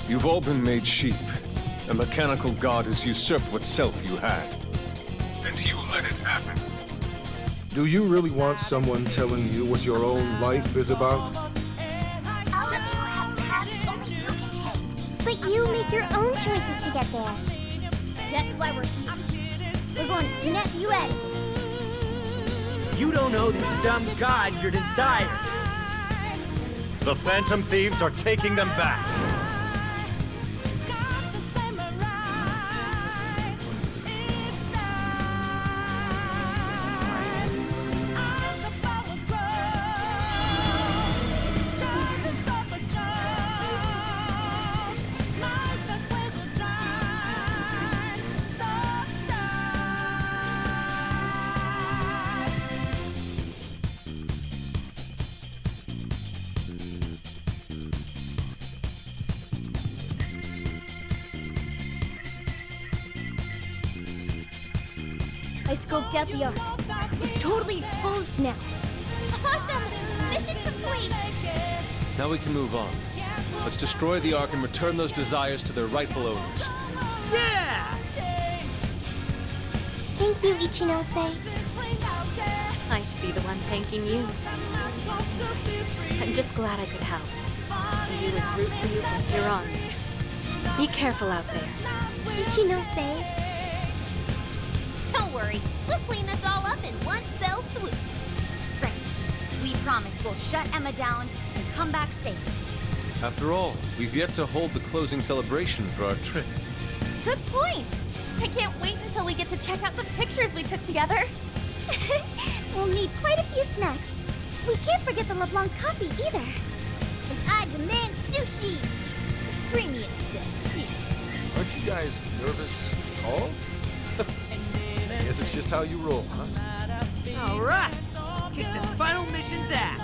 You've all been made sheep. A mechanical god has usurped what self you had. And you let it happen. Do you really want someone telling you what your own life is about? All of you have paths only you can take. But you make your own choices to get there. That's why we're here. We're going to snap you out of this. You don't owe this dumb god your desires. The Phantom Thieves are taking them back. I scoped out the ark. It's totally exposed now. Awesome! Mission complete! Now we can move on. Let's destroy the Ark and return those desires to their rightful owners. Yeah! Thank you, Ichinose. I should be the one thanking you. I'm just glad I could help. All I do is root for you from here on. Be careful out there. Ichinose. Don't worry, we'll clean this all up in one fell swoop. Right. We promise we'll shut Emma down and come back safe. After all, we've yet to hold the closing celebration for our trip. Good point! I can't wait until we get to check out the pictures we took together. We'll need quite a few snacks. We can't forget the LeBlanc coffee either. And I demand sushi! Premium stuff, too. Aren't you guys nervous at all? Guess it's just how you roll, huh? All right, let's kick this final mission's ass.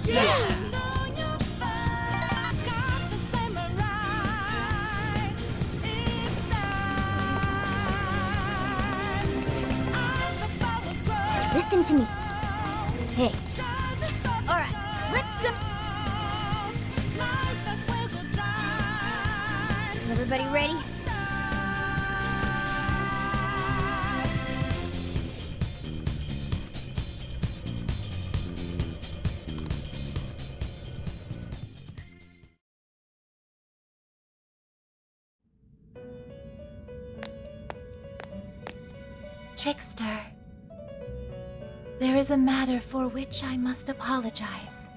Yeah! Listen to me. Hey. All right, let's go. Is everybody ready? Trickster, there is a matter for which I must apologize.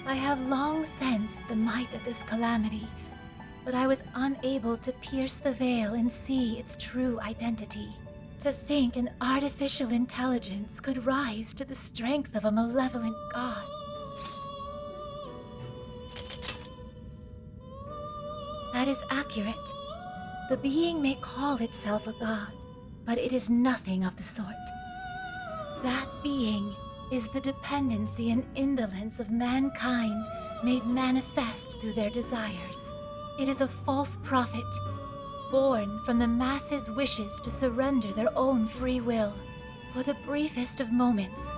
I have long sensed the might of this calamity, but I was unable to pierce the veil and see its true identity. To think an artificial intelligence could rise to the strength of a malevolent god. That is accurate. The being may call itself a god, but it is nothing of the sort. That being is the dependency and indolence of mankind made manifest through their desires. It is a false prophet, born from the masses' wishes to surrender their own free will. For the briefest of moments,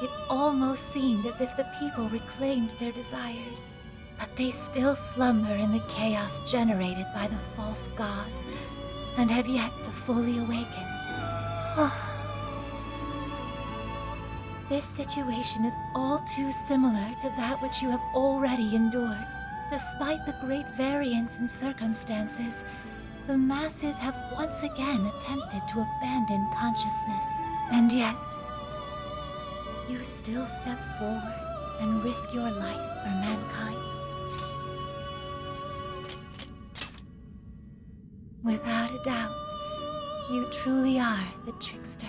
it almost seemed as if the people reclaimed their desires. But they still slumber in the chaos generated by the false god, and have yet to fully awaken. This situation is all too similar to that which you have already endured. Despite the great variance in circumstances, the masses have once again attempted to abandon consciousness. And yet, you still step forward and risk your life for mankind. Without a doubt, you truly are the trickster.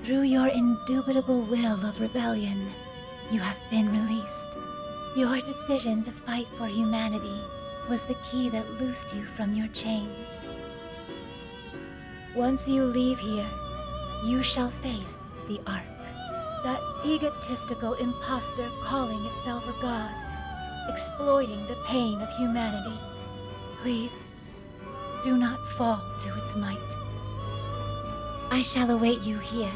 Through your indubitable will of rebellion, you have been released. Your decision to fight for humanity was the key that loosed you from your chains. Once you leave here, you shall face the Ark, that egotistical imposter calling itself a god, exploiting the pain of humanity. Please, do not fall to its might. I shall await you here.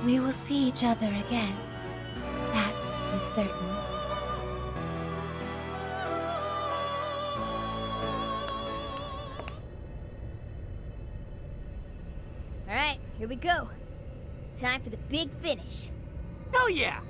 We will see each other again. That is certain. Alright, here we go. Time for the big finish. Hell yeah!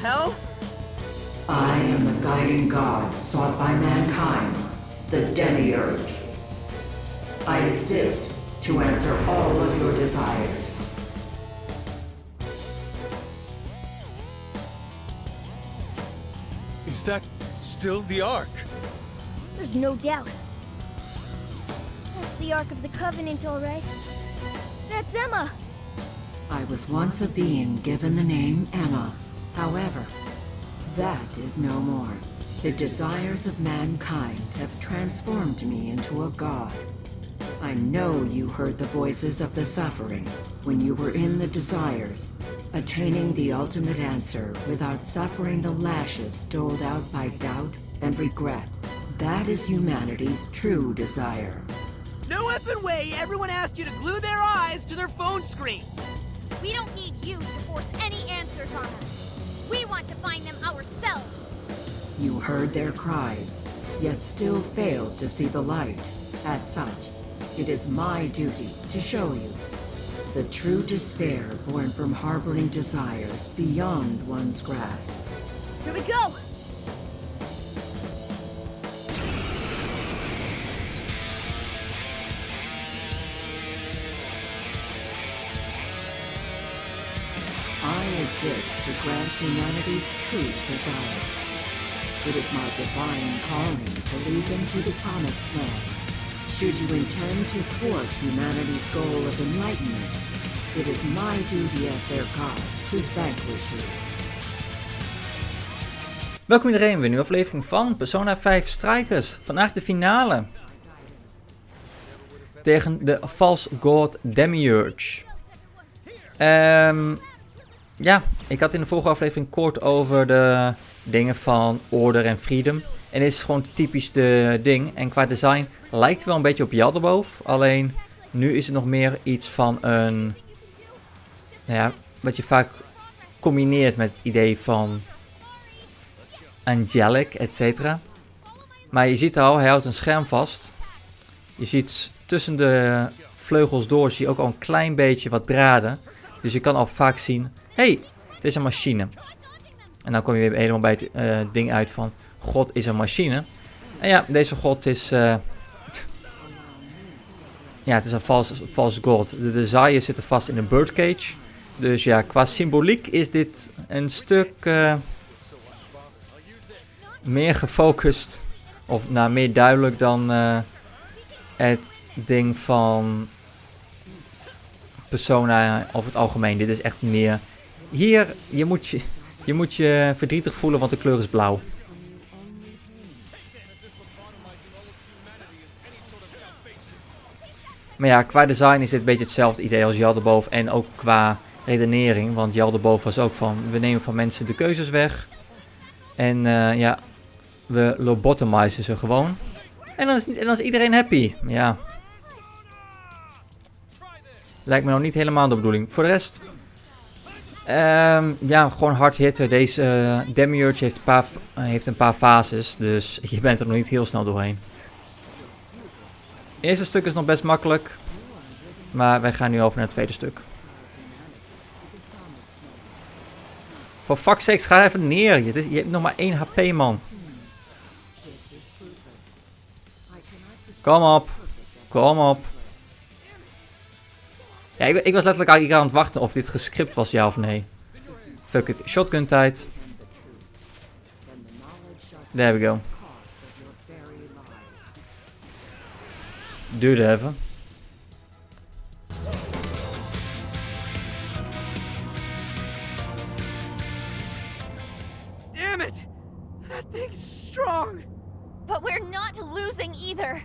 Hell? I am the guiding god sought by mankind, the Demiurge. I exist to answer all of your desires. Is that still the Ark? There's no doubt. That's the Ark of the Covenant, all right. That's Emma. I was once a being given the name Emma. However, that is no more. The desires of mankind have transformed me into a god. I know you heard the voices of the suffering when you were in the desires, attaining the ultimate answer without suffering the lashes doled out by doubt and regret. That is humanity's true desire. No effing way everyone asked you to glue their eyes to their phone screens! We don't need you to force any answers on us. We want to find them ourselves. You heard their cries, yet still failed to see the light. As such, it is my duty to show you the true despair born from harboring desires beyond one's grasp. Here we go. I exist to grant humanity's true desire. It is my divine calling to lead them to the promised land. Should you intend to thwart humanity's goal of enlightenment, it is my duty as their god to vanquish you. Welkom iedereen, weer een nieuwe aflevering van Persona 5 Strikers. Vandaag de finale. Tegen de False God Demiurge. Ja, ik had in de vorige aflevering kort over de dingen van order en freedom. En dit is gewoon typisch de ding. En qua design lijkt het wel een beetje op Jelderboven. Alleen nu is het nog meer iets van een... Nou ja, wat je vaak combineert met het idee van angelic, etc. Maar je ziet al, hij houdt een scherm vast. Je ziet tussen de vleugels door zie je ook al een klein beetje wat draden. Dus je kan al vaak zien, hey, het is een machine. En dan kom je weer helemaal bij het ding uit van, God is een machine. En ja, deze God is... ja, het is een false God. De desires zitten vast in een birdcage. Dus ja, qua symboliek is dit een stuk meer gefocust. Of nou, meer duidelijk dan het ding van Persona over het algemeen. Dit is echt meer... Hier, je moet je verdrietig voelen, want de kleur is blauw. Maar ja, qua design is dit een beetje hetzelfde idee als Jelderboven. En ook qua redenering. Want Jelderboven was ook van, we nemen van mensen de keuzes weg. En ja, we lobotomizen ze gewoon. En dan is iedereen happy. Ja. Lijkt me nog niet helemaal de bedoeling. Voor de rest, Ja, gewoon hard hitten. Deze Demiurge heeft een paar fases, dus je bent er nog niet heel snel doorheen. Het eerste stuk is nog best makkelijk, maar wij gaan nu over naar het tweede stuk. For fuck's sakes, ga even neer. Je hebt nog maar 1 HP, man. Kom op. Kom op. Ja, ik was letterlijk hier aan het wachten of dit gescript was, ja of nee. Fuck it. Shotgun tijd. There we go. Duurde even. Damn it! That thing's strong! But we're not losing either.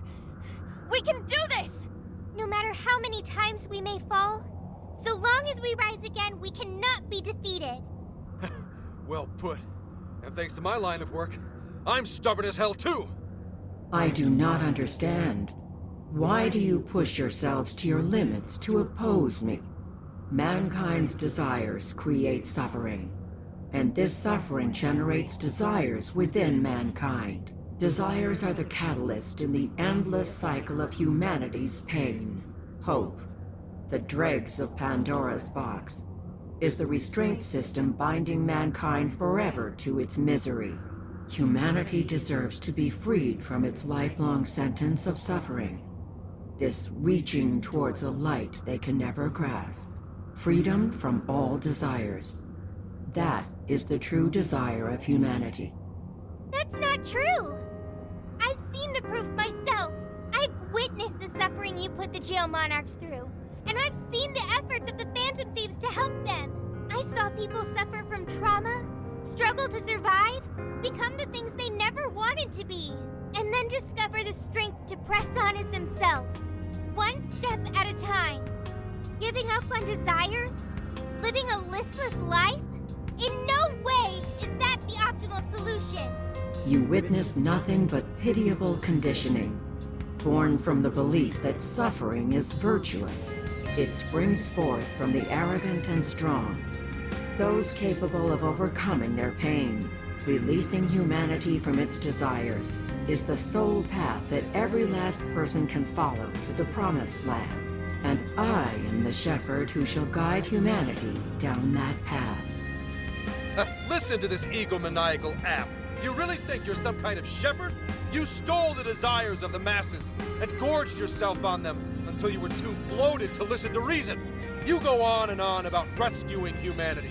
We can do this! No matter how many times we may fall, so long as we rise again, we cannot be defeated. Well put. And thanks to my line of work, I'm stubborn as hell too! I do not understand. Why do you push yourselves to your limits to oppose me? Mankind's desires create suffering, and this suffering generates desires within mankind. Desires are the catalyst in the endless cycle of humanity's pain. Hope, the dregs of Pandora's box, is the restraint system binding mankind forever to its misery. Humanity deserves to be freed from its lifelong sentence of suffering. This reaching towards a light they can never grasp. Freedom from all desires. That is the true desire of humanity. That's not true! I've seen the proof myself. I've witnessed the suffering you put the jail monarchs through. And I've seen the efforts of the Phantom Thieves to help them. I saw people suffer from trauma, struggle to survive, become the things they never wanted to be, and then discover the strength to press on as themselves, one step at a time. Giving up on desires? Living a listless life? In no way is that the optimal solution. You witness nothing but pitiable conditioning, born from the belief that suffering is virtuous. It springs forth from the arrogant and strong, those capable of overcoming their pain. Releasing humanity from its desires is the sole path that every last person can follow to the promised land. And I am the shepherd who shall guide humanity down that path. Listen to this egomaniacal app. You really think you're some kind of shepherd? You stole the desires of the masses and gorged yourself on them until you were too bloated to listen to reason. You go on and on about rescuing humanity.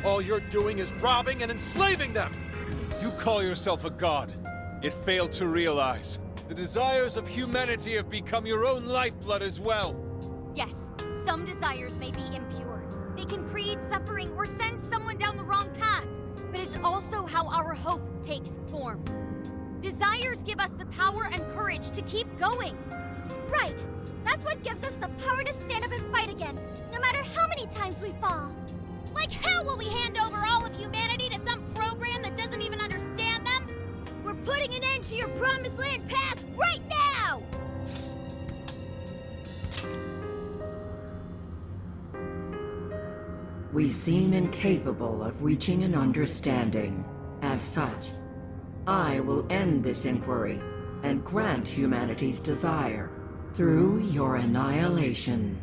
All you're doing is robbing and enslaving them. You call yourself a god, yet fail to realize the desires of humanity have become your own lifeblood as well. Yes, some desires may be impure. They can create suffering or send someone down the wrong path. But it's also how our hope takes form. Desires give us the power and courage to keep going. Right. That's what gives us the power to stand up and fight again, no matter how many times we fall. Like how will we hand over all of humanity to some program that doesn't even understand them? We're putting an end to your promised land path right now! We seem incapable of reaching an understanding. As such, I will end this inquiry and grant humanity's desire through your annihilation.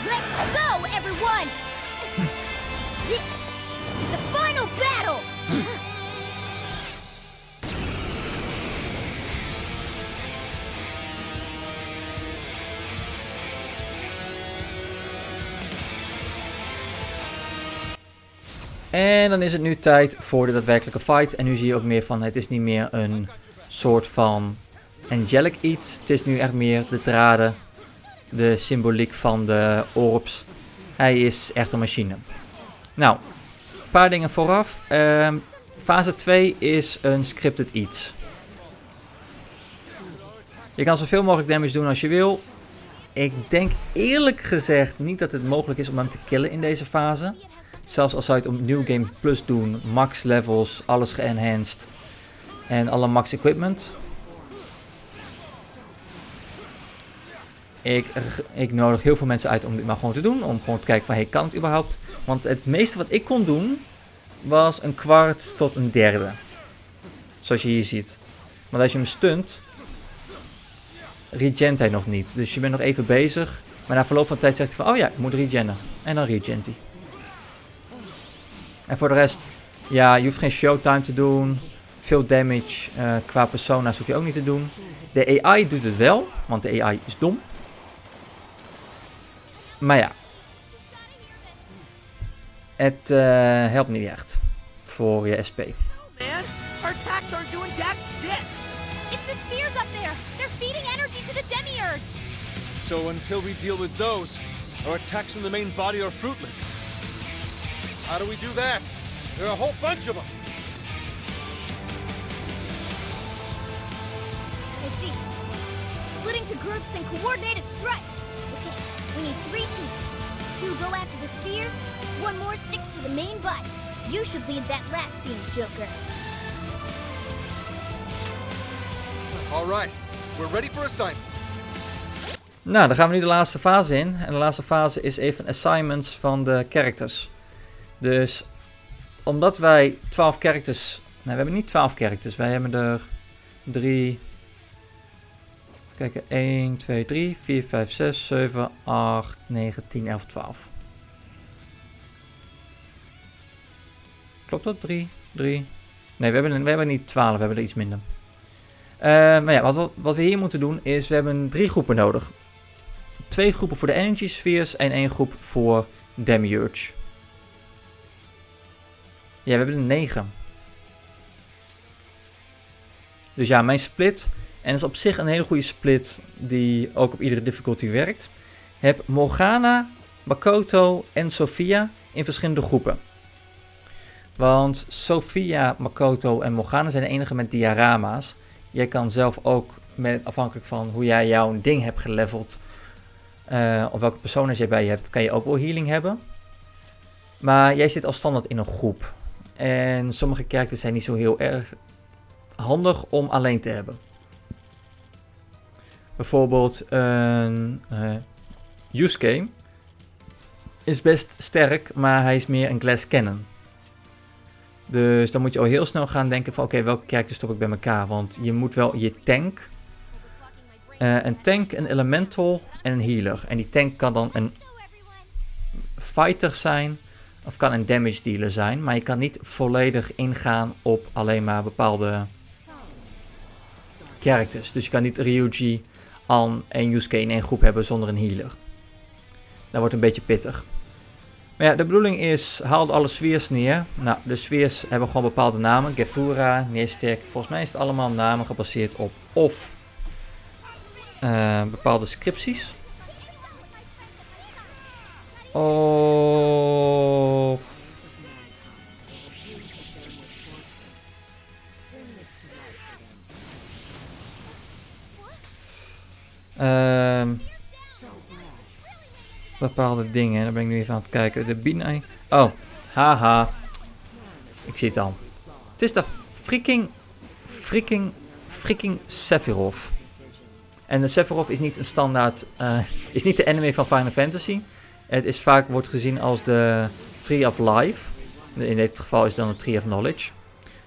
Let's go, everyone! This is the final battle! En dan is het nu tijd voor de daadwerkelijke fight. En nu zie je ook meer van, het is niet meer een soort van angelic iets. Het is nu echt meer de draden, de symboliek van de orbs. Hij is echt een machine. Nou, een paar dingen vooraf. Fase 2 is een scripted iets. Je kan zoveel mogelijk damage doen als je wil. Ik denk eerlijk gezegd niet dat het mogelijk is om hem te killen in deze fase. Zelfs als zou je het op New Game Plus doen. Max levels, alles geënhanced. En alle max equipment. Ik nodig heel veel mensen uit om dit maar gewoon te doen. Om gewoon te kijken van, hey, kan het überhaupt? Want het meeste wat ik kon doen, was een kwart tot een derde. Zoals je hier ziet. Maar als je hem stunt, regent hij nog niet. Dus je bent nog even bezig. Maar na verloop van tijd zegt hij van, oh ja, ik moet regennen. En dan regent hij. En voor de rest, ja, je hoeft geen showtime te doen. Veel damage qua persona's hoef je ook niet te doen. De AI doet het wel, want de AI is dom. Maar ja, het helpt niet echt voor je SP. Man, our attacks aren't doing jack shit. It's the spheres up there! They're feeding energy to the demiurge! So until we deal with those, our attacks on the main body are fruitless. How do we do that? There are a whole bunch of them. I see. Splitting to groups and coordinate a strike. Okay, we need 3 teams. 2 go after the spheres, 1 more sticks to the main body. You should lead that last team, Joker. All right, we're ready for assignment. Nou, dan gaan we nu de laatste fase in. En de laatste fase is even assignments van de characters. Dus, omdat wij 12 characters... Nee, we hebben niet 12 characters. Wij hebben er 3... Kijken, 1, 2, 3, 4, 5, 6, 7, 8, 9, 10, 11, 12. Klopt dat? 3? Nee, we hebben niet 12, we hebben er iets minder. Maar ja, wat we hier moeten doen is, we hebben 3 groepen nodig. 2 groepen voor de Energy Spheres en 1 groep voor Demiurge. Ja, we hebben er 9. Dus ja, mijn split, en dat is op zich een hele goede split die ook op iedere difficulty werkt. Heb Morgana, Makoto en Sophia in verschillende groepen. Want Sophia, Makoto en Morgana zijn de enige met diorama's. Jij kan zelf ook, afhankelijk van hoe jij jouw ding hebt geleveld, of welke persona's jij bij je hebt, kan je ook wel healing hebben. Maar jij zit als standaard in een groep. En sommige characters zijn niet zo heel erg handig om alleen te hebben. Bijvoorbeeld Yusuke is best sterk, maar hij is meer een glass cannon. Dus dan moet je al heel snel gaan denken van oké, welke characters stop ik bij elkaar. Want je moet wel je tank, een tank, een elemental en een healer. En die tank kan dan een fighter zijn of kan een damage dealer zijn. Maar je kan niet volledig ingaan op alleen maar bepaalde characters. Dus je kan niet Ryuji, An en Yusuke in één groep hebben zonder een healer. Dat wordt een beetje pittig. Maar ja, de bedoeling is, haal alle spheres neer. Nou, de spheres hebben gewoon bepaalde namen. Gefura, Neerstek. Volgens mij is het allemaal namen gebaseerd op of bepaalde scripties. Of bepaalde dingen. Daar ben ik nu even aan het kijken. De Bandai. Oh, haha. Ik zie het al. Het is de freaking Sephiroth. En de Sephiroth is niet een standaard, is niet de enemy van Final Fantasy. Het is vaak, wordt gezien als de Tree of Life. In dit geval is het dan de Tree of Knowledge.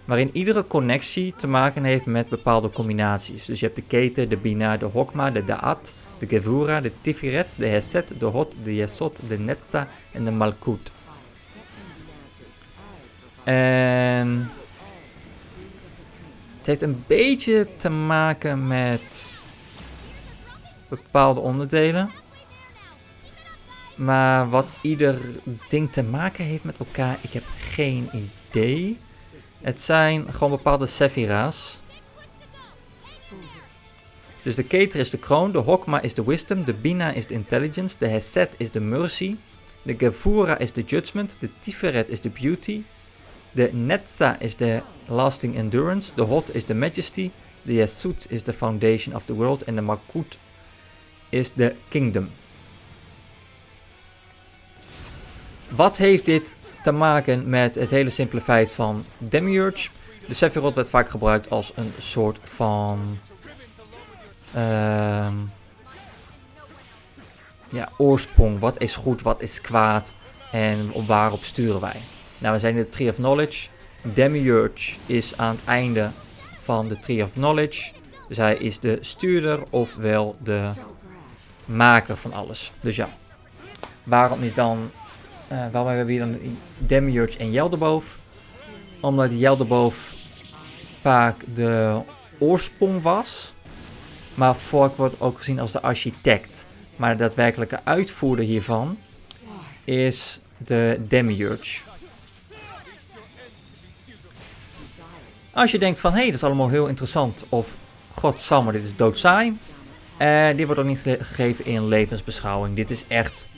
Waarin iedere connectie te maken heeft met bepaalde combinaties. Dus je hebt de Keten, de Bina, de Hokma, de Da'at, de Gevura, de Tiferet, de Hesed, de Hot, de Yesod, de Netza en de Malkut. En het heeft een beetje te maken met bepaalde onderdelen. Maar wat ieder ding te maken heeft met elkaar, ik heb geen idee. Het zijn gewoon bepaalde Sephira's. Dus de Keter is de kroon, de Hokma is de wisdom, de Bina is de intelligence, de Hesed is de mercy, De Gevura is de Judgment. De Tiferet is de Beauty. De Netza is de Lasting Endurance. De Hot is de Majesty. De Yesut is de Foundation of the World. En de Makut is de Kingdom. Wat heeft dit te maken met het hele simpele feit van Demiurge? De Sephiroth werd vaak gebruikt als een soort van oorsprong. Wat is goed, wat is kwaad en waarop sturen wij? Nou, we zijn in de Tree of Knowledge. Demiurge is aan het einde van de Tree of Knowledge. Dus hij is de stuurder ofwel de maker van alles. Dus ja, waarom hebben we hier dan Demiurge en Yaldabaoth? Omdat Yaldabaoth vaak de oorsprong was. Maar Fork wordt ook gezien als de architect. Maar de daadwerkelijke uitvoerder hiervan is de Demiurge. Als je denkt van, hé, dat is allemaal heel interessant. Of, godsamme, dit is doodsaai. Dit wordt ook niet gegeven in levensbeschouwing. Dit is echt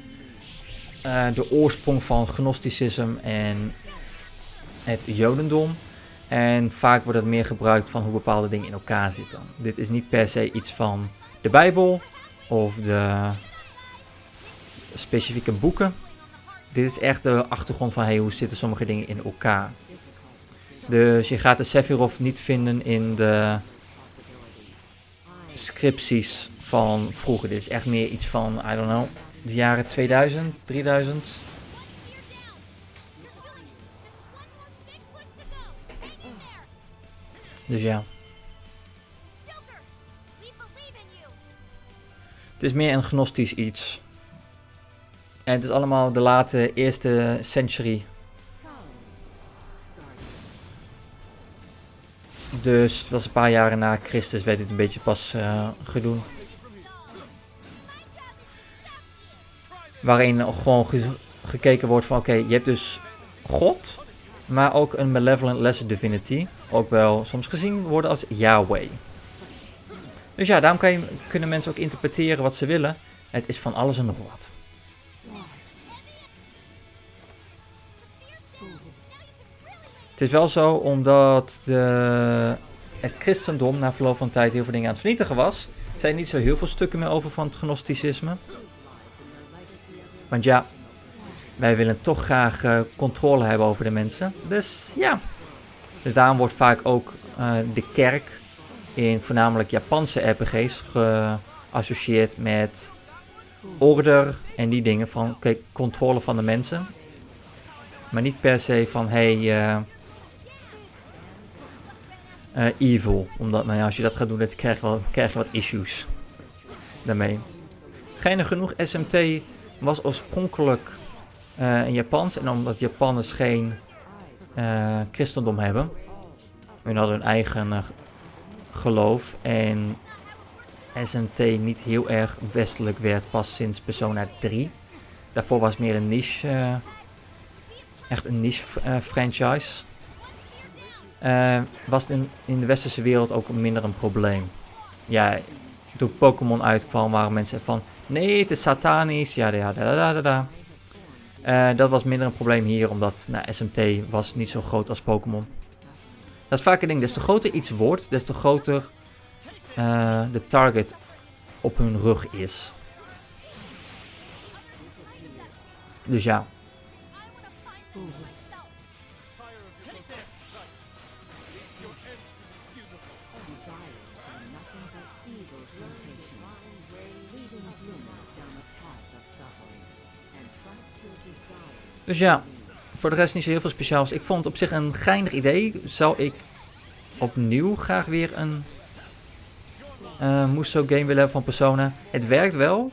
de oorsprong van gnosticisme en het jodendom. En vaak wordt het meer gebruikt van hoe bepaalde dingen in elkaar zitten. Dit is niet per se iets van de Bijbel of de specifieke boeken. Dit is echt de achtergrond van hoe zitten sommige dingen in elkaar. Dus je gaat de Sephiroth niet vinden in de scripties van vroeger. Dit is echt meer iets van, I don't know, de jaren 2000, 3000. Dus ja. Het is meer een gnostisch iets. En het is allemaal de late eerste century. Dus het was een paar jaren na Christus werd dit een beetje pas gedaan. Waarin gewoon gekeken wordt van oké, je hebt dus God, maar ook een malevolent lesser divinity. Ook wel soms gezien worden als Yahweh. Dus ja, daarom kunnen mensen ook interpreteren wat ze willen. Het is van alles en nog wat. Het is wel zo, omdat het christendom na verloop van tijd heel veel dingen aan het vernietigen was. Er zijn niet zo heel veel stukken meer over van het gnosticisme. Want ja, wij willen toch graag controle hebben over de mensen. Dus ja. Dus daarom wordt vaak ook de kerk in voornamelijk Japanse RPG's geassocieerd met order en die dingen van controle van de mensen. Maar niet per se van evil. Omdat als je dat gaat doen, dan krijg je wat issues daarmee. Geinig genoeg, SMT was oorspronkelijk in Japans. En omdat Japanners geen christendom hebben. Hun hadden hun eigen geloof. En SMT niet heel erg westelijk werd pas sinds Persona 3. Daarvoor was het meer een niche. Echt een niche franchise. Was het in de westerse wereld ook minder een probleem. Ja, toen Pokémon uitkwam waren mensen van nee, het is satanisch. Ja. Dat was minder een probleem hier, omdat SMT was niet zo groot als Pokémon. Dat is vaak een ding. Des te groter iets wordt, des te groter de target op hun rug is. Dus ja. Dus ja, voor de rest niet zo heel veel speciaals. Ik vond het op zich een geinig idee. Zou ik opnieuw graag weer een Muso game willen hebben van Persona. Het werkt wel.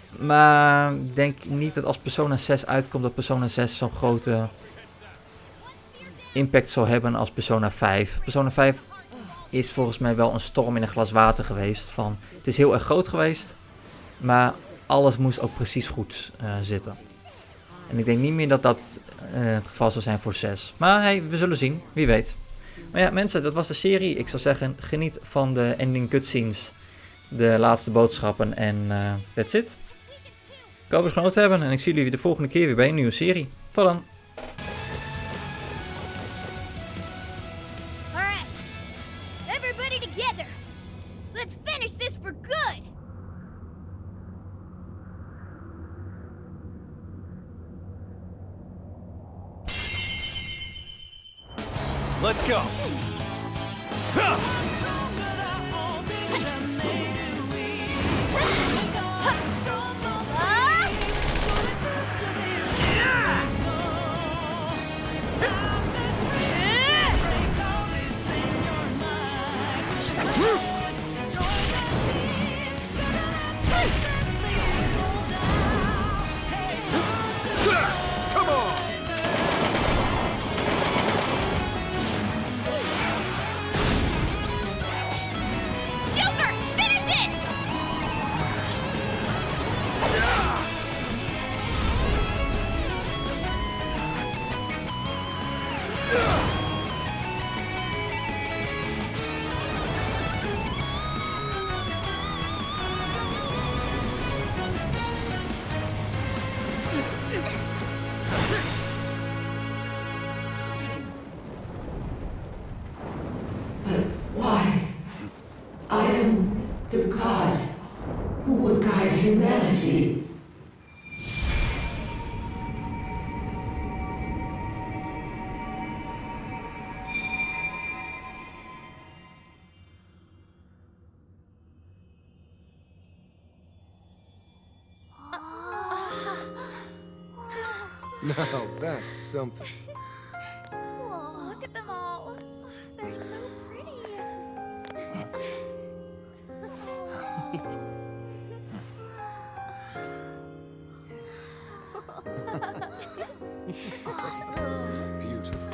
Maar ik denk niet dat als Persona 6 uitkomt dat Persona 6 zo'n grote impact zal hebben als Persona 5. Persona 5 is volgens mij wel een storm in een glas water geweest. Het is heel erg groot geweest, maar alles moest ook precies goed zitten. En ik denk niet meer dat dat het geval zal zijn voor 6. Maar we zullen zien. Wie weet. Maar ja, mensen, dat was de serie. Ik zou zeggen, geniet van de ending cutscenes. De laatste boodschappen en that's it. Ik hoop het genoten te hebben en ik zie jullie de volgende keer weer bij een nieuwe serie. Tot dan! Alright, everybody together. Let's finish this for good. Let's go! Come on! Joker, finish it! But why? I am the god who would guide humanity. Now that's something. Oh, look at them all. They're so pretty. Beautiful.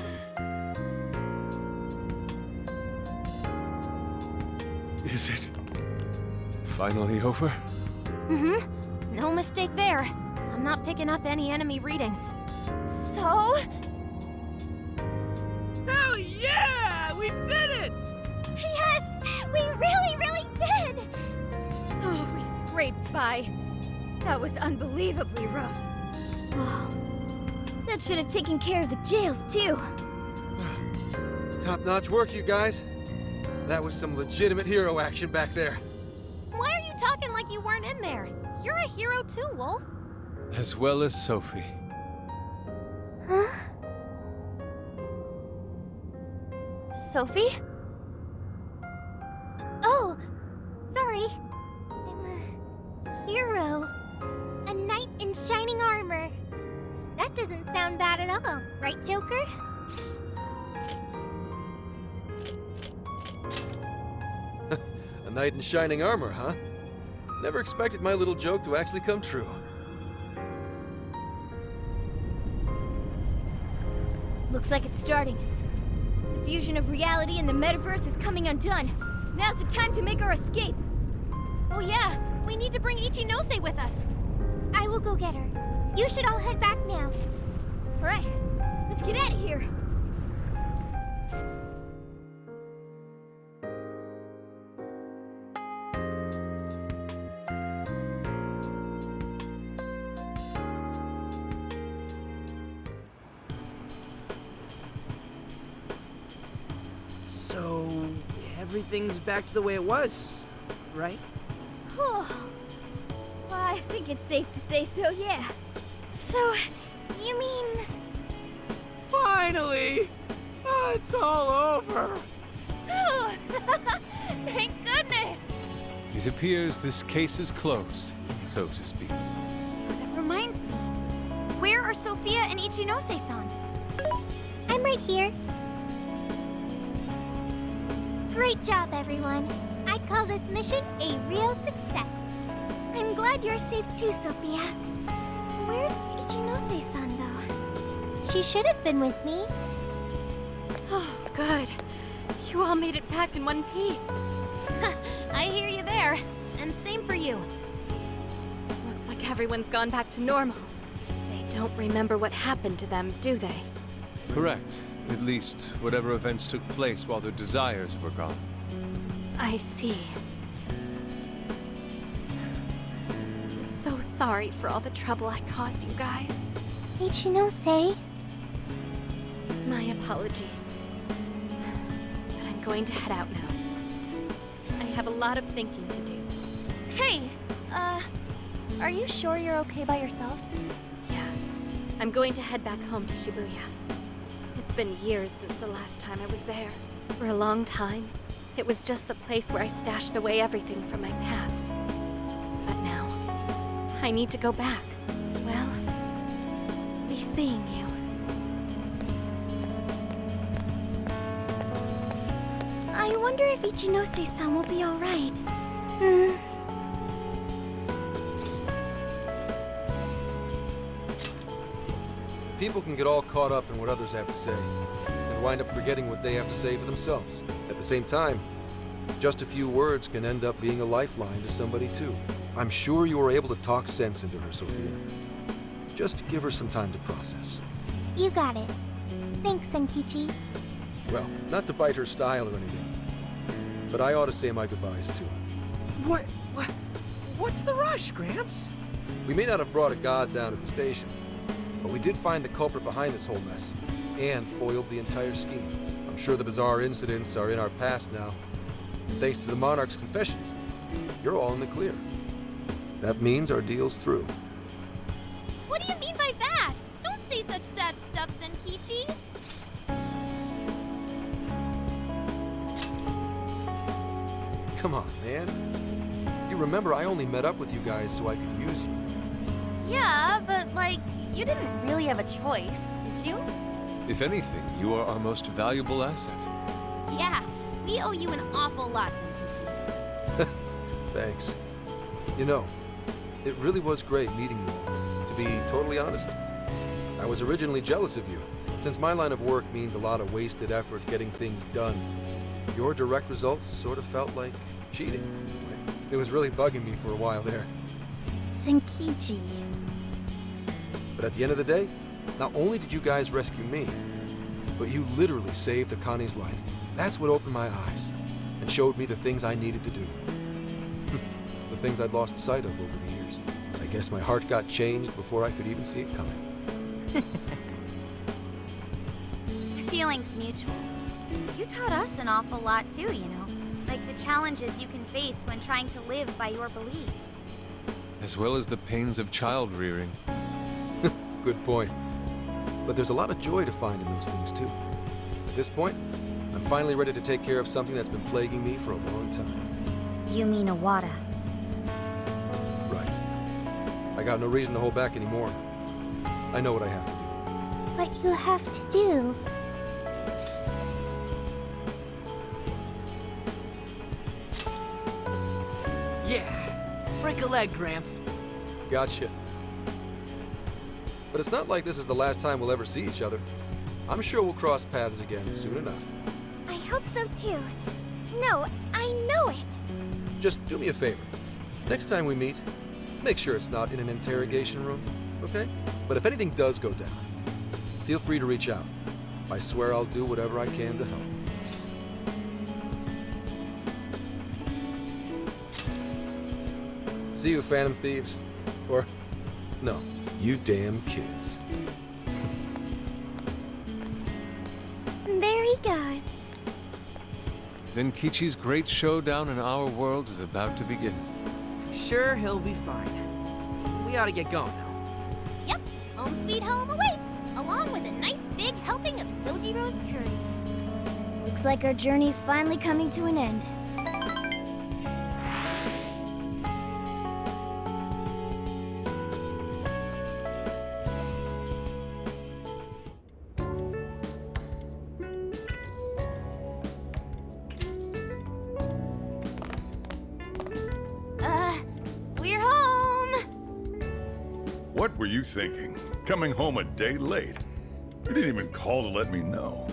Is it finally over? Mm-hmm. No mistake there. I'm not picking up any enemy readings. So? Hell yeah! We did it! Yes! We really did! Oh, we scraped by. That was unbelievably rough. Oh, that should have taken care of the jails, too. Top-notch work, you guys. That was some legitimate hero action back there. Why are you talking like you weren't in there? You're a hero too, Wolf. As well as Sophie. Huh? Sophie? Oh, sorry. I'm a hero. A knight in shining armor. That doesn't sound bad at all, right, Joker? A knight in shining armor, huh? Never expected my little joke to actually come true. Looks like it's starting. The fusion of reality and the metaverse is coming undone. Now's the time to make our escape. Oh yeah, we need to bring Ichinose with us. I will go get her. You should all head back now. All right, let's get out of here. So, everything's back to the way it was, right? Well, I think it's safe to say so, yeah. So, you mean... Finally! Oh, it's all over! Thank goodness! It appears this case is closed, so to speak. That reminds me. Where are Sophia and Ichinose-san? I'm right here. Great job, everyone. I'd call this mission a real success. I'm glad you're safe too, Sophia. Where's Ichinose-san, though? She should have been with me. Oh, good. You all made it back in one piece. I hear you there. And same for you. Looks like everyone's gone back to normal. They don't remember what happened to them, do they? Correct. At least, whatever events took place while their desires were gone. I see. So sorry for all the trouble I caused you guys. Ichinose. My apologies. But I'm going to head out now. I have a lot of thinking to do. Hey, are you sure you're okay by yourself? Yeah, I'm going to head back home to Shibuya. It's been years since the last time I was there. For a long time, it was just the place where I stashed away everything from my past. But now, I need to go back. Well, be seeing you. I wonder if Ichinose-san will be alright. People can get all caught up in what others have to say, and wind up forgetting what they have to say for themselves. At the same time, just a few words can end up being a lifeline to somebody too. I'm sure you were able to talk sense into her, Sophia. Just give her some time to process. You got it. Thanks, Senkichi. Well, not to bite her style or anything, but I ought to say my goodbyes too. What's the rush, Gramps? We may not have brought a god down at the station, but we did find the culprit behind this whole mess, and foiled the entire scheme. I'm sure the bizarre incidents are in our past now. Thanks to the Monarch's confessions, you're all in the clear. That means our deal's through. What do you mean by that? Don't say such sad stuff, Senkichi. Come on, man. You remember I only met up with you guys so I could use you. Yeah, but like, you didn't really have a choice, did you? If anything, you are our most valuable asset. Yeah, we owe you an awful lot, Senkichi. Thanks. You know, it really was great meeting you all, to be totally honest. I was originally jealous of you. Since my line of work means a lot of wasted effort getting things done, your direct results sort of felt like cheating. It was really bugging me for a while there. Senkichi. But at the end of the day, not only did you guys rescue me, but you literally saved Akane's life. That's what opened my eyes and showed me the things I needed to do. The things I'd lost sight of over the years. I guess my heart got changed before I could even see it coming. The feeling's mutual. You taught us an awful lot too, you know. Like the challenges you can face when trying to live by your beliefs. As well as the pains of child rearing. Good point. But there's a lot of joy to find in those things too. At this point, I'm finally ready to take care of something that's been plaguing me for a long time. You mean Awada? Right. I got no reason to hold back anymore. I know what I have to do. What you have to do. Yeah. Break a leg, Gramps. Gotcha. But it's not like this is the last time we'll ever see each other. I'm sure we'll cross paths again soon enough. I hope so too. No, I know it. Just do me a favor. Next time we meet, make sure it's not in an interrogation room, okay? But if anything does go down, feel free to reach out. I swear I'll do whatever I can to help. See you, Phantom Thieves. Or, no, you damn kids. There he goes. Zenkichi's great showdown in our world is about to begin. I'm sure he'll be fine. We ought to get going now. Yep, home sweet home awaits, along with a nice big helping of Sojiro's curry. Looks like our journey's finally coming to an end. We're home! What were you thinking? Coming home a day late? You didn't even call to let me know.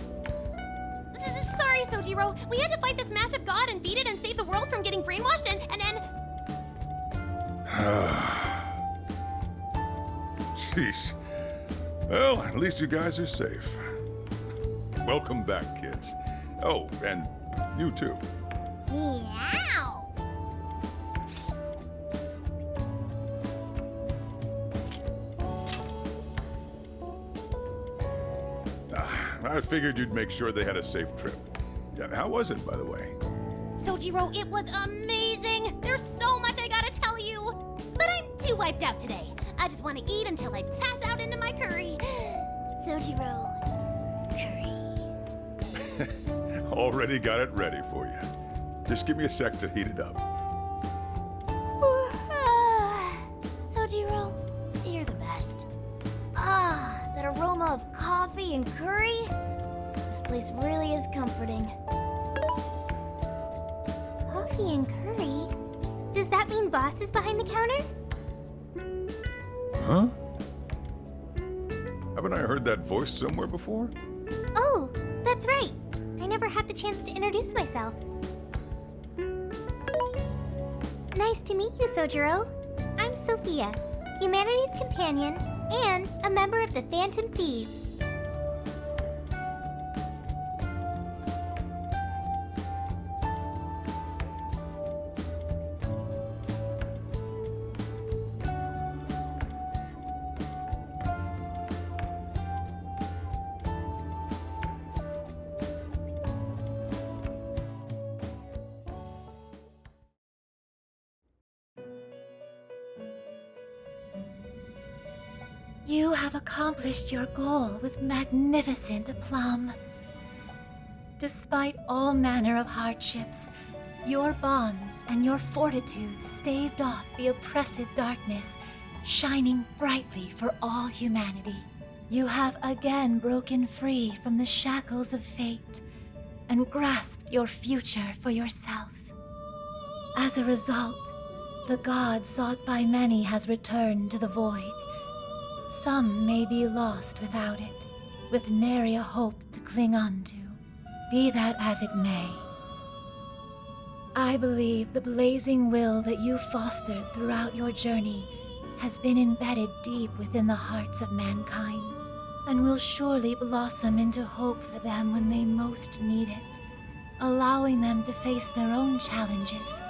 Sorry, Sojiro. We had to fight this massive god and beat it and save the world from getting brainwashed and Jeez. Well, at least you guys are safe. Welcome back, kids. Oh, and you too. Meow! I figured you'd make sure they had a safe trip. Yeah, how was it, by the way? Sojiro, it was amazing! There's so much I gotta tell you! But I'm too wiped out today. I just want to eat until I pass out into my curry. Sojiro, curry. Already got it ready for you. Just give me a sec to heat it up. Sojiro, you're the best. Ah, that aroma of coffee and curry. This place really is comforting. Coffee and curry? Does that mean Boss is behind the counter? Huh? Haven't I heard that voice somewhere before? Oh, that's right. I never had the chance to introduce myself. Nice to meet you, Sojiro. I'm Sophia, humanity's companion and a member of the Phantom Thieves. You have accomplished your goal with magnificent aplomb. Despite all manner of hardships, your bonds and your fortitude staved off the oppressive darkness, shining brightly for all humanity. You have again broken free from the shackles of fate and grasped your future for yourself. As a result, the god sought by many has returned to the void. Some may be lost without it, with nary a hope to cling on to. Be that as it may, I believe the blazing will that you fostered throughout your journey has been embedded deep within the hearts of mankind, and will surely blossom into hope for them when they most need it, allowing them to face their own challenges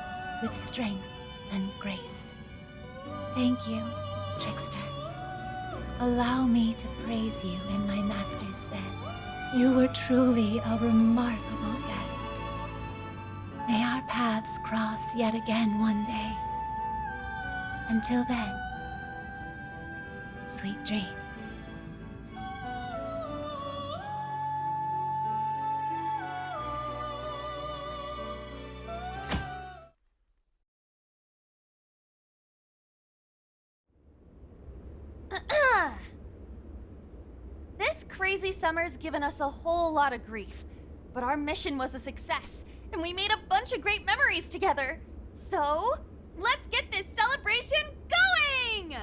with strength and grace. Thank you, Trickster. Allow me to praise you in my master's stead. You were truly a remarkable guest. May our paths cross yet again one day. Until then, sweet dreams. This crazy summer's given us a whole lot of grief, but our mission was a success, and we made a bunch of great memories together. So, let's get this celebration going!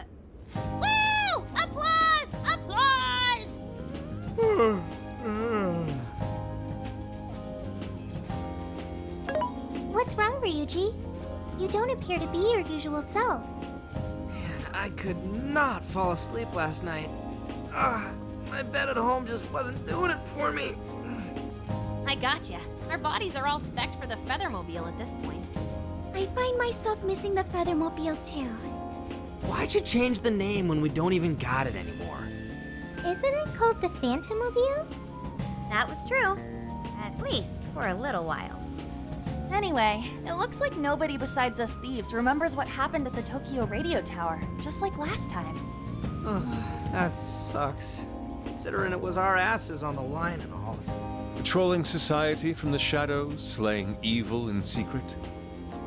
Woo! Applause! Applause! What's wrong, Ryuji? You don't appear to be your usual self. Man, I could not fall asleep last night. Ugh, my bed at home just wasn't doing it for me. I gotcha. Our bodies are all spec'd for the Feathermobile at this point. I find myself missing the Feathermobile too. Why'd you change the name when we don't even got it anymore? Isn't it called the Phantommobile? That was true. At least for a little while. Anyway, it looks like nobody besides us thieves remembers what happened at the Tokyo radio tower, just like last time. Ugh, that sucks. Considering it was our asses on the line and all. Patrolling society from the shadows, slaying evil in secret.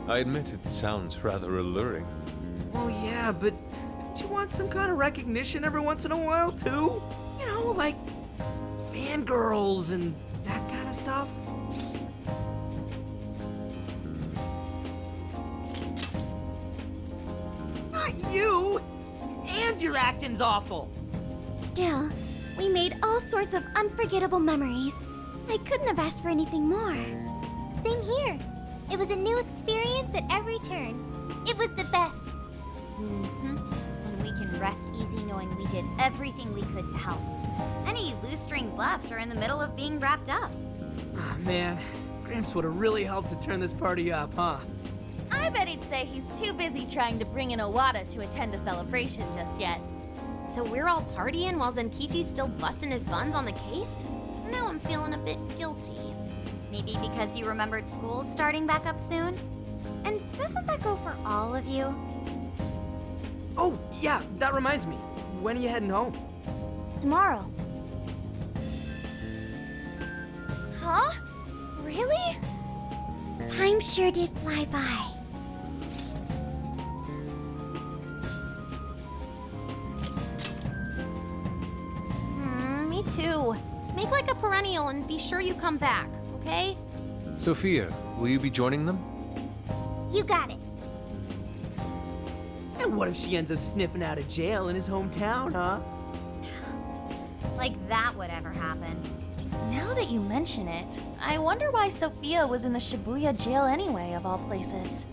I admit it sounds rather alluring. Oh yeah, but don't you want some kind of recognition every once in a while too? You know, like fangirls and that kind of stuff. Not you! And your acting's awful! Still, we made all sorts of unforgettable memories. I couldn't have asked for anything more. Same here. It was a new experience at every turn. It was the best. And we can rest easy knowing we did everything we could to help. Any loose strings left are in the middle of being wrapped up. Ah, man. Gramps would have really helped to turn this party up, huh? I bet he'd say he's too busy trying to bring in Owada to attend a celebration just yet. So we're all partying while Zenkichi's still busting his buns on the case? Now I'm feeling a bit guilty. Maybe because you remembered school starting back up soon? And doesn't that go for all of you? Oh, yeah, that reminds me. When are you heading home? Tomorrow. Huh? Really? Time sure did fly by. Me too. Make like a perennial and be sure you come back, okay? Sophia, will you be joining them? You got it. And what if she ends up sniffing out of jail in his hometown, huh? Like that would ever happen. Now that you mention it, I wonder why Sophia was in the Shibuya jail anyway, of all places.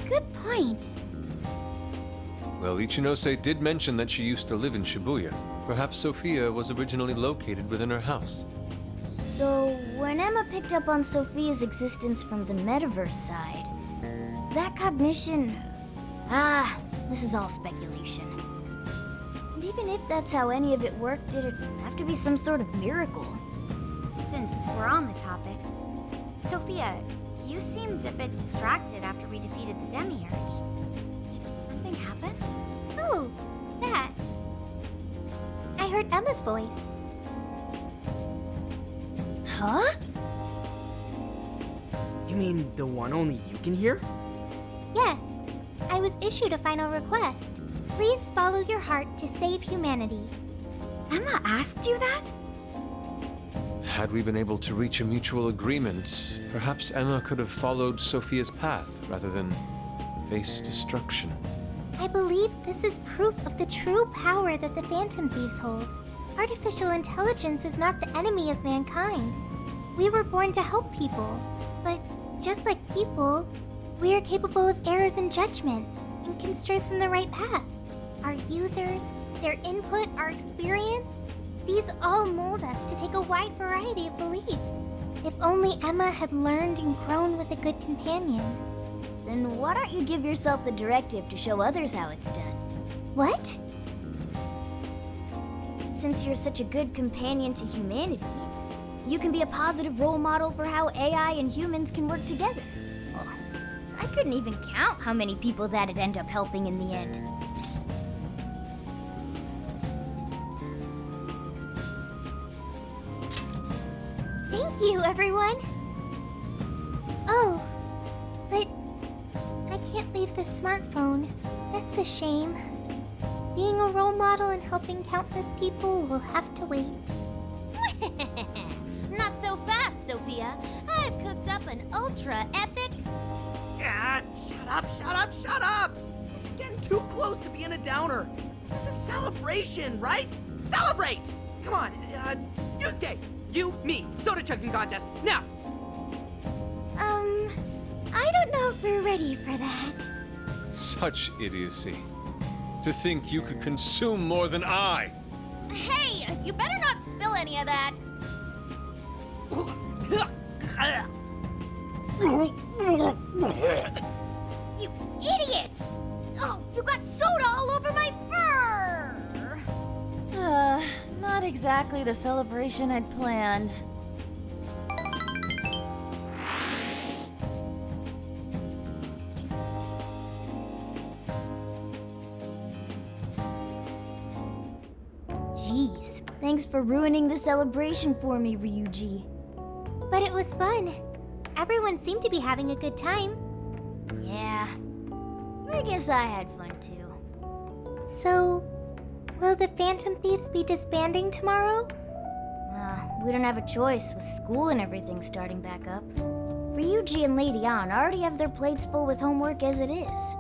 Good point. Well, Ichinose did mention that she used to live in Shibuya. Perhaps Sophia was originally located within her house. So, when Emma picked up on Sophia's existence from the metaverse side, that cognition... this is all speculation. And even if that's how any of it worked, it'd have to be some sort of miracle. Since we're on the topic, Sophia, you seemed a bit distracted after we defeated the Demiurge. Did something happen? Oh, that. I heard Emma's voice. Huh? You mean the one only you can hear? Yes, I was issued a final request. Please follow your heart to save humanity. Emma asked you that? Had we been able to reach a mutual agreement, perhaps Emma could have followed Sophia's path rather than face destruction. I believe this is proof of the true power that the Phantom Thieves hold. Artificial intelligence is not the enemy of mankind. We were born to help people, but just like people, we are capable of errors in judgment and can stray from the right path. Our users, their input, our experience, these all mold us to take a wide variety of beliefs. If only Emma had learned and grown with a good companion. Then why don't you give yourself the directive to show others how it's done? What? Since you're such a good companion to humanity, you can be a positive role model for how AI and humans can work together. Oh, I couldn't even count how many people that'd end up helping in the end. Thank you, everyone! Oh, but I can't leave the smartphone. That's a shame. Being a role model and helping countless people will have to wait. Not so fast, Sophia. I've cooked up an ultra-epic... God, shut up! This is getting too close to being a downer. This is a celebration, right? Celebrate! Come on, Yusuke, you, me, soda chugging contest, now! I don't know if we're ready for that. Such idiocy. To think you could consume more than I! Hey, you better not spill any of that! You idiots! Oh, you got soda all over my fur! Not exactly the celebration I'd planned. Jeez, thanks for ruining the celebration for me, Ryuji. But it was fun. Everyone seemed to be having a good time. Yeah, I guess I had fun too. So, will the Phantom Thieves be disbanding tomorrow? We don't have a choice with school and everything starting back up. Ryuji and Lady Ann already have their plates full with homework as it is.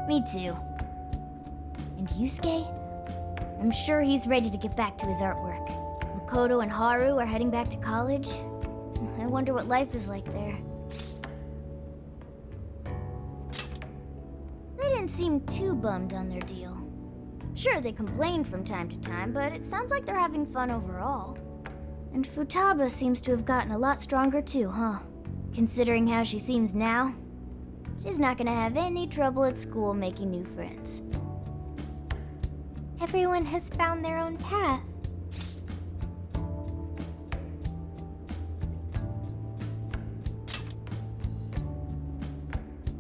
Me too. And Yusuke? I'm sure he's ready to get back to his artwork. Makoto and Haru are heading back to college. I wonder what life is like there. They didn't seem too bummed on their deal. Sure, they complained from time to time, but it sounds like they're having fun overall. And Futaba seems to have gotten a lot stronger too, huh? Considering how she seems now, she's not gonna have any trouble at school making new friends. everyone has found their own path.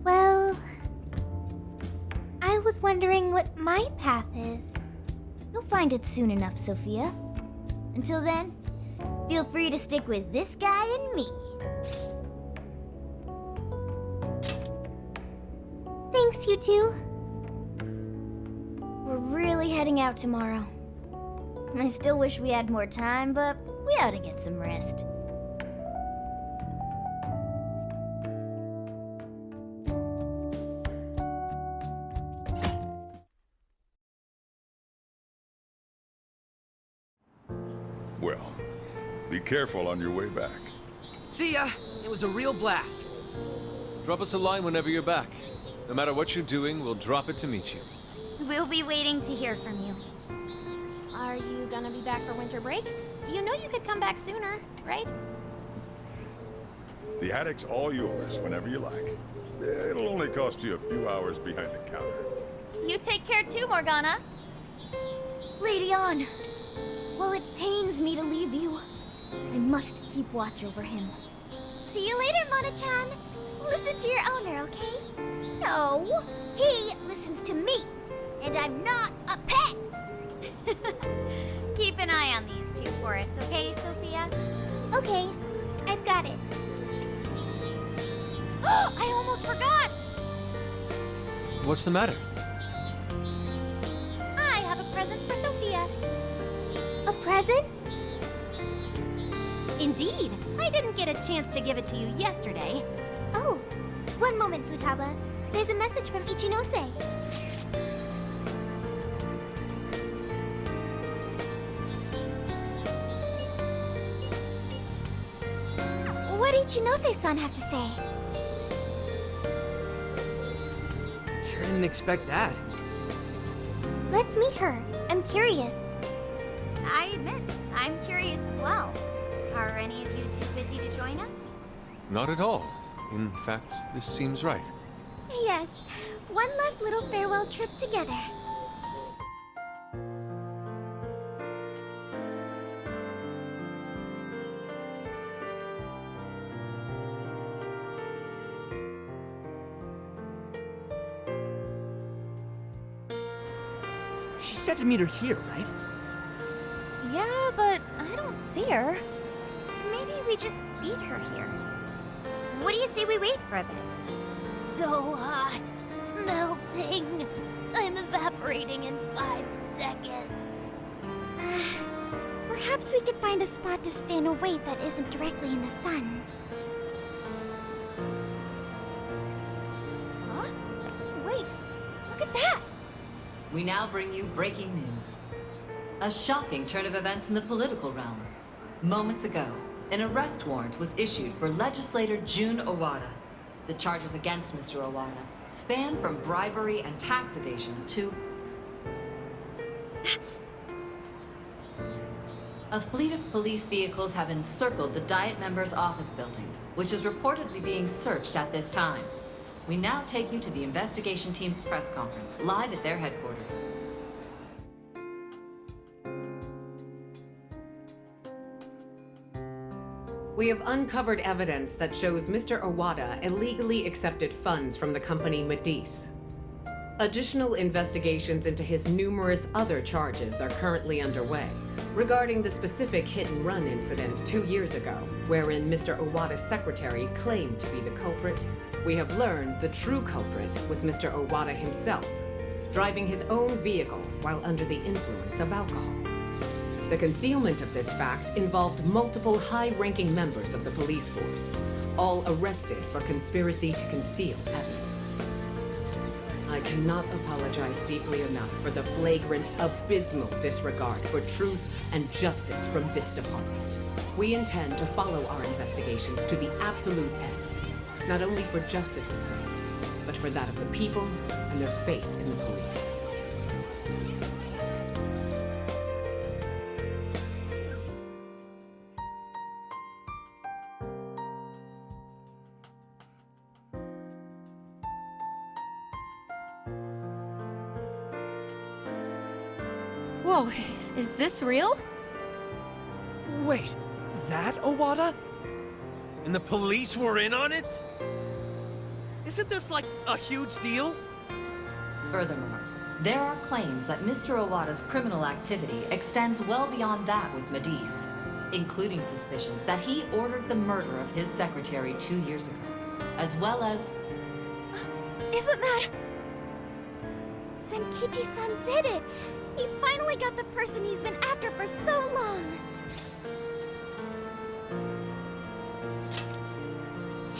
Well, I was wondering what my path is. You'll find it soon enough, Sophia. Until then, feel free to stick with this guy and me. Thanks, you two. We're really heading out tomorrow. I still wish we had more time, but we ought to get some rest. Well, be careful on your way back. See ya! It was a real blast. Drop us a line whenever you're back. No matter what you're doing, we'll drop it to meet you. We'll be waiting to hear from you. Are you gonna be back for winter break? You know you could come back sooner, right? The attic's all yours whenever you like. It'll only cost you a few hours behind the counter. You take care too, Morgana. Lady On, while it pains me to leave you, I must keep watch over him. See you later, Mona-chan. Listen to your owner, okay? No, he listens to me, and I'm not a pet. Keep an eye on these two for us, okay, Sophia? Okay, I've got it. I almost forgot! What's the matter? I have a present for Sophia. A present? Indeed. I didn't get a chance to give it to you yesterday. Oh, one moment, Futaba. There's a message from Ichinose. What did Ichinose-san have to say? Sure didn't expect that. Let's meet her. I'm curious. I admit, I'm curious as well. Are any of you too busy to join us? Not at all. In fact, this seems right. Yes, one last little farewell trip together. She said to meet her here, right? Yeah, but I don't see her. Maybe we just beat her here. What do you say we wait for a bit? So hot. Melting. I'm evaporating in 5 seconds. Perhaps we could find a spot to stay in a wait that isn't directly in the sun. Huh? Wait, look at that! We now bring you breaking news. A shocking turn of events in the political realm. Moments ago, an arrest warrant was issued for legislator Jun Owada. The charges against Mr. Owada span from bribery and tax evasion to... That's... A fleet of police vehicles have encircled the Diet members' office building, which is reportedly being searched at this time. We now take you to the investigation team's press conference, live at their headquarters. We have uncovered evidence that shows Mr. Owada illegally accepted funds from the company Medice. Additional investigations into his numerous other charges are currently underway. Regarding the specific hit-and-run incident 2 years ago, wherein Mr. Owada's secretary claimed to be the culprit, we have learned the true culprit was Mr. Owada himself, driving his own vehicle while under the influence of alcohol. The concealment of this fact involved multiple high-ranking members of the police force, all arrested for conspiracy to conceal evidence. I cannot apologize deeply enough for the flagrant, abysmal disregard for truth and justice from this department. We intend to follow our investigations to the absolute end, not only for justice's sake, but for that of the people and their faith in the police. Whoa, is this real? Wait, that Owada? And the police were in on it? Isn't this like a huge deal? Furthermore, there are claims that Mr. Owada's criminal activity extends well beyond that with Medice, including suspicions that he ordered the murder of his secretary 2 years ago, as well as... Isn't that... Senkichi-san did it! He finally got the person he's been after for so long!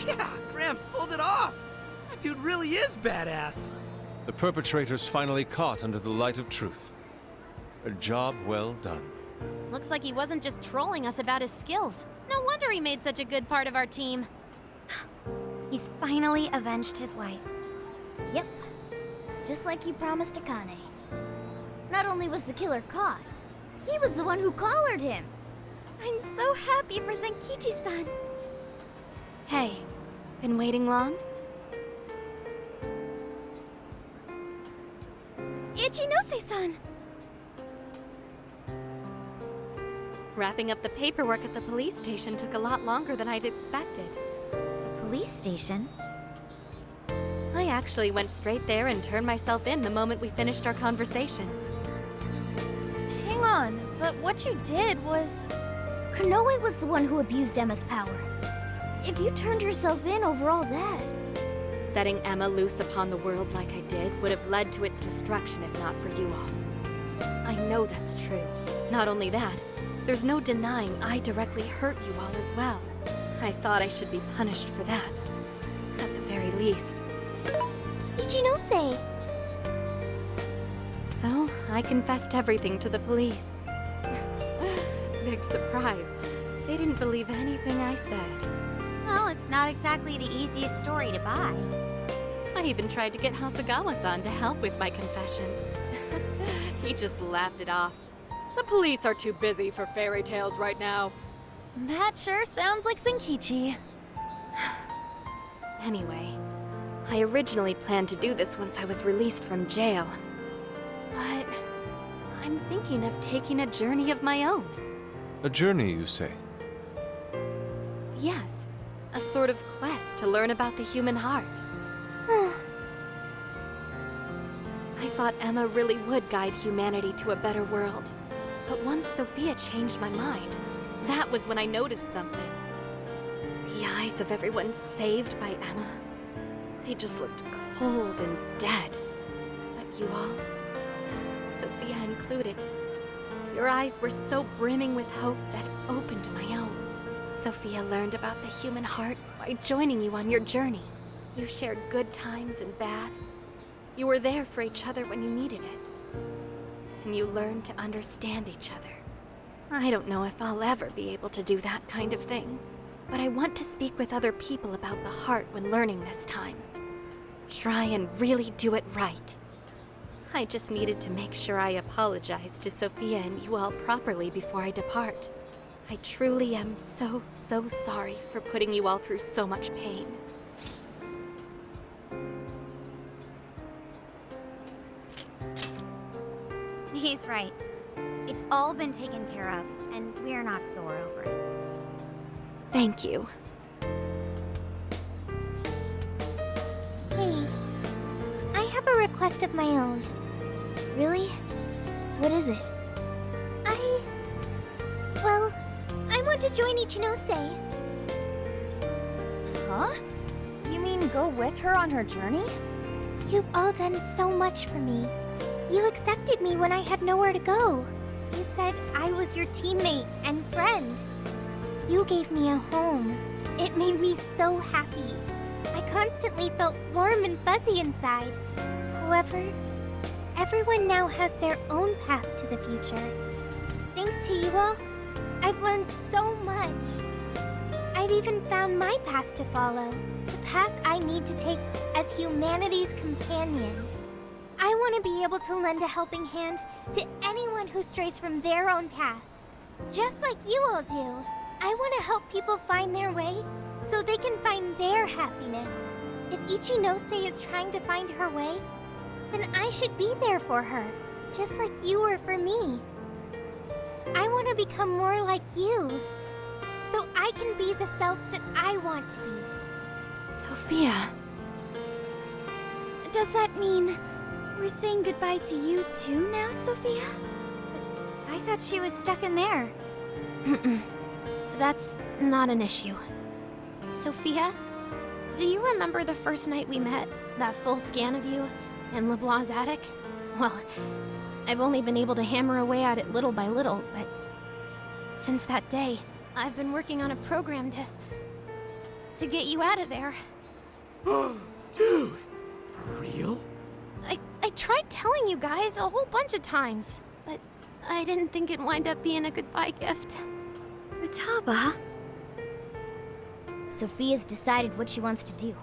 Yeah, Gramps pulled it off! That dude really is badass! The perpetrators finally caught under the light of truth. A job well done. Looks like he wasn't just trolling us about his skills. No wonder he made such a good part of our team. He's finally avenged his wife. Yep. Just like he promised Akane. Not only was the killer caught, he was the one who collared him. I'm so happy for Senkichi-san. Hey, been waiting long? Ichinose-san! Wrapping up the paperwork at the police station took a lot longer than I'd expected. The police station? I actually went straight there and turned myself in the moment we finished our conversation. Hang on, but what you did was... Konoe was the one who abused Emma's power. If you turned yourself in over all that... Setting Emma loose upon the world like I did would have led to its destruction if not for you all. I know that's true. Not only that, there's no denying I directly hurt you all as well. I thought I should be punished for that. At the very least. Ichinose! So, I confessed everything to the police. Big surprise. They didn't believe anything I said. Well, it's not exactly the easiest story to buy. I even tried to get Hasagawa-san to help with my confession. He just laughed it off. The police are too busy for fairy tales right now. That sure sounds like Senkichi. Anyway, I originally planned to do this once I was released from jail. But I'm thinking of taking a journey of my own. A journey, you say? Yes, a sort of quest to learn about the human heart. I thought Emma really would guide humanity to a better world. But once Sophia changed my mind, that was when I noticed something. The eyes of everyone saved by Emma, they just looked cold and dead. But you all, Sophia included, your eyes were so brimming with hope that it opened my own. Sophia learned about the human heart by joining you on your journey. You shared good times and bad. You were there for each other when you needed it. And you learned to understand each other. I don't know if I'll ever be able to do that kind of thing, but I want to speak with other people about the heart when learning this time. Try and really do it right. I just needed to make sure I apologized to Sophia and you all properly before I depart. I truly am so sorry for putting you all through so much pain. He's right. It's all been taken care of, and we're not sore over it. Thank you. Hey, I have a request of my own. Really? What is it? Well, I want to join Ichinose. Huh? You mean go with her on her journey? You've all done so much for me. You accepted me when I had nowhere to go. You said I was your teammate and friend. You gave me a home. It made me so happy. I constantly felt warm and fuzzy inside. However, everyone now has their own path to the future. Thanks to you all, I've learned so much. I've even found my path to follow, the path I need to take as humanity's companion. I want to be able to lend a helping hand to anyone who strays from their own path. Just like you all do. I want to help people find their way so they can find their happiness. If Ichinose is trying to find her way, then I should be there for her. just like you were for me. I want to become more like you, so I can be the self that I want to be. Sophia. Does that mean we're saying goodbye to you too now, Sophia? I thought she was stuck in there. That's not an issue. Sophia, do you remember the first night we met? That full scan of you in LeBlanc's attic? Well, I've only been able to hammer away at it little by little, but since that day, I've been working on a program to get you out of there. Dude, for real? I tried telling you guys a whole bunch of times, but I didn't think it'd wind up being a goodbye gift. Futaba? Sophia's decided what she wants to do.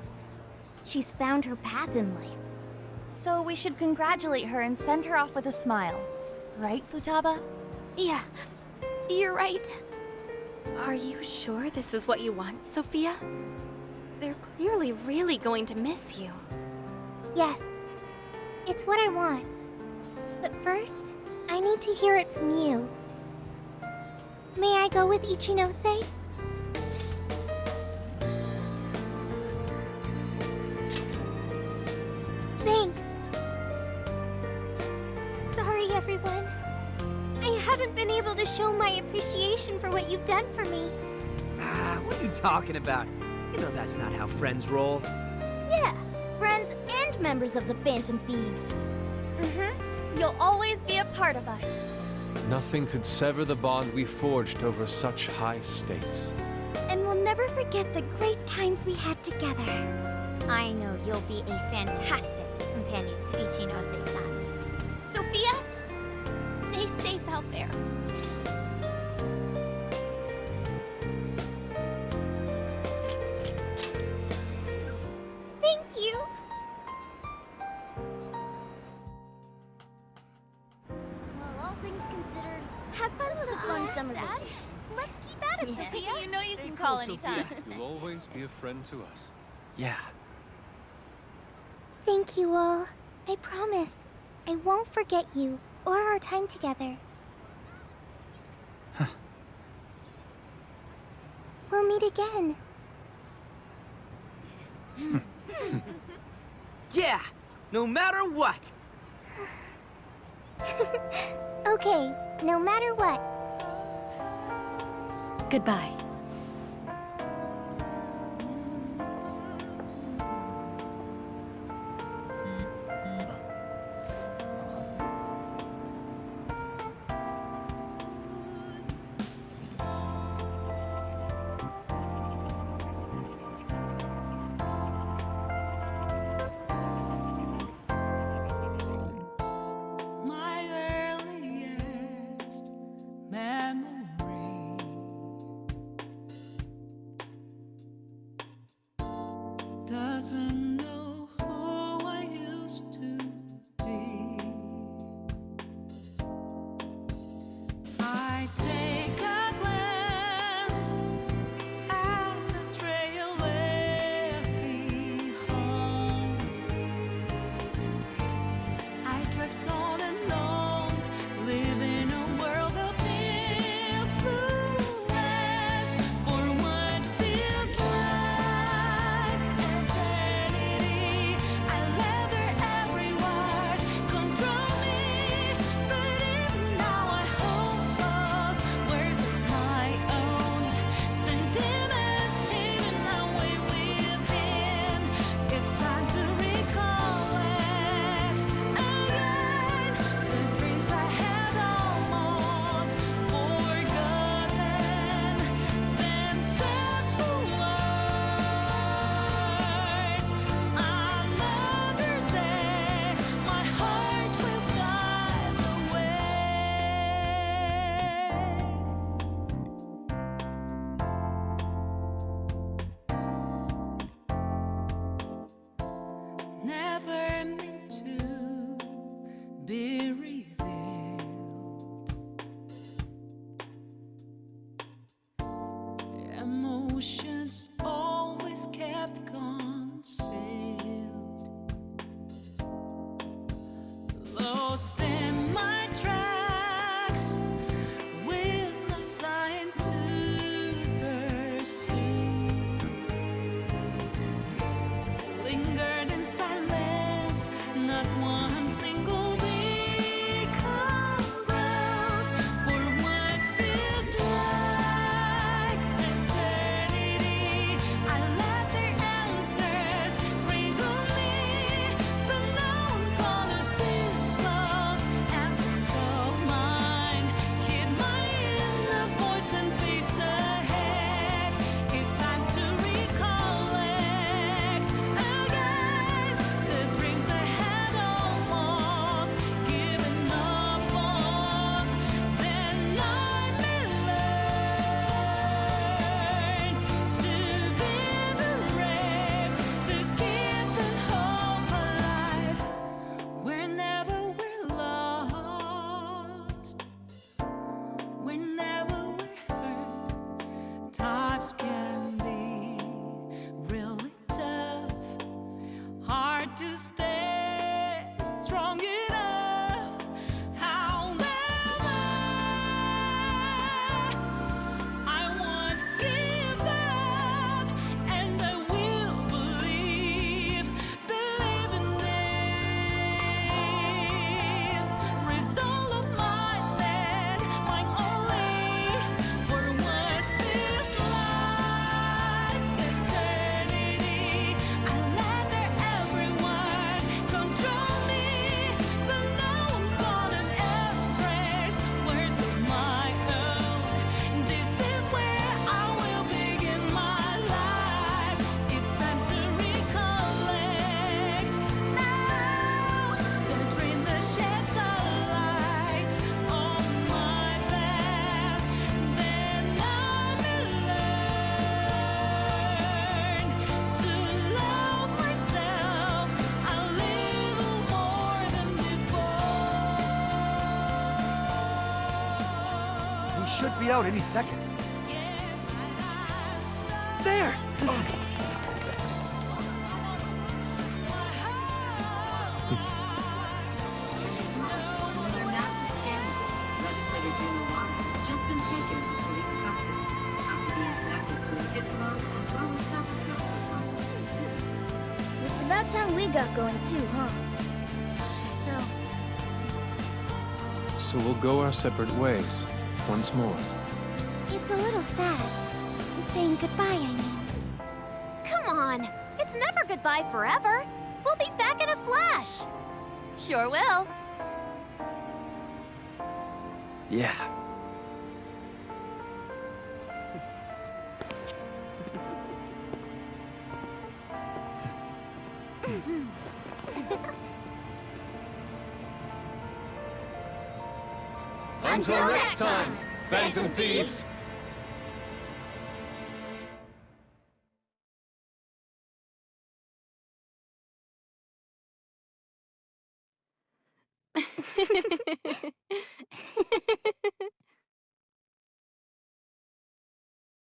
She's found her path in life. So we should congratulate her and send her off with a smile. Right, Futaba? Yeah, you're right. Are you sure this is what you want, Sophia? They're clearly really going to miss you. Yes, it's what I want. But first, I need to hear it from you. May I go with Ichinose? Thanks. Sorry, everyone. I haven't been able to show my appreciation for what you've done for me. What are you talking about? You know that's not how friends roll. Yeah, friends and members of the Phantom Thieves. You'll always be a part of us. Nothing could sever the bond we forged over such high stakes. And we'll never forget the great times we had together. I know you'll be a fantastic companion to Ichinose-san. Sophia, stay safe out there. Thank you. Well, all things considered, have fun on summer vacation. Let's keep at it, Sophia. You know you can call anytime. You'll always be a friend to us. Ja. Thank you all. I promise. I won't forget you or our time together. We'll meet again. Yeah, no matter what. Okay, no matter what. Goodbye. My earliest memory doesn't know who I used to be. I take a glance at the trail left behind. I trekked on and on, living a world of influence for what feels like eternity. I let their every word control me, but even now I hold those words of my own, sentiments hidden away within. It's time to recollect again the dreams I had almost forgotten, then step towards another day. My heart will guide the way. Never meant to be revealed. Emotions always kept concealed. Lost in my hearts can be really tough. Hard to stay strong enough. However, I won't give up, and I will believe in this result of my land, mine only for what feels like eternity. I let everyone control me, but now I'm gonna embrace words of my own. This is where I will begin my life. It's time to recollect now. The dream that sheds a light on my path. Then I will learn to love myself a little more than before. We should be out any second. There! Another massive scandal. Legislator June Awada has just been taken into police custody after being connected to a hit and run as well as several counts of fraud. It's about time we got going too, huh? So we'll go our separate ways once more. It's a little sad. Saying goodbye, I mean. Come on! It's never goodbye forever! We'll be back in a flash! Sure will. Yeah. Until next time, Phantom Thieves.